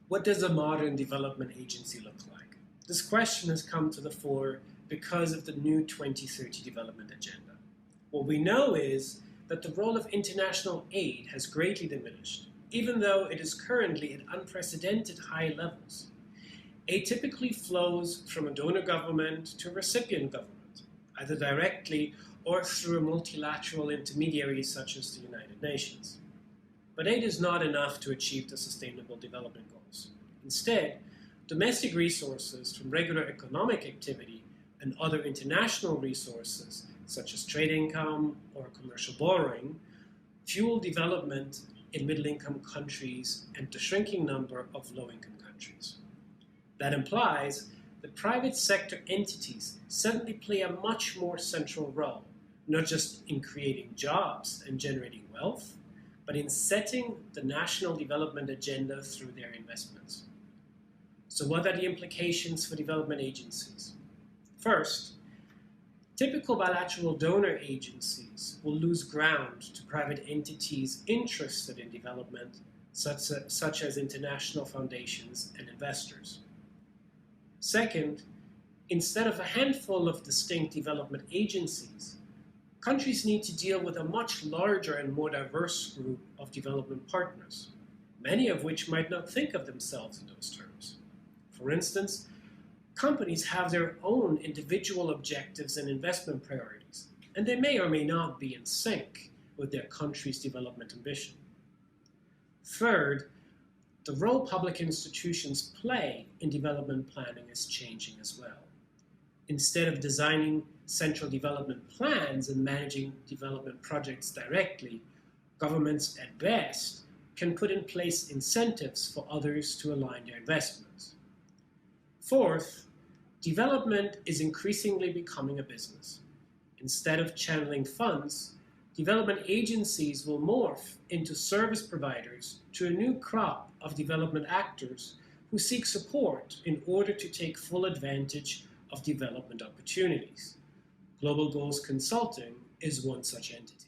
What does a modern development agency look like? This question has come to the fore because of the new 2030 development agenda. What we know is that the role of international aid has greatly diminished, even though it is currently at unprecedented high levels. Aid typically flows from a donor government to a recipient government, either directly or through a multilateral intermediary such as the United Nations. But aid is not enough to achieve the Sustainable Development Goals. Instead, domestic resources from regular economic activity and other international resources, such as trade income or commercial borrowing, fuel development in middle-income countries and the shrinking number of low-income countries. That implies that private sector entities suddenly play a much more central role, not just in creating jobs and generating wealth, but in setting the national development agenda through their investments. So what are the implications for development agencies? First, typical bilateral donor agencies will lose ground to private entities interested in development, such as international foundations and investors. Second, instead of a handful of distinct development agencies, countries need to deal with a much larger and more diverse group of development partners, many of which might not think of themselves in those terms. For instance, companies have their own individual objectives and investment priorities, and they may or may not be in sync with their country's development ambition. Third, the role public institutions play in development planning is changing as well. Instead of designing central development plans and managing development projects directly, governments at best can put in place incentives for others to align their investments. Fourth, development is increasingly becoming a business. Instead of channeling funds, development agencies will morph into service providers to a new crop of development actors who seek support in order to take full advantage of development opportunities. Global Goals Consulting is one such entity.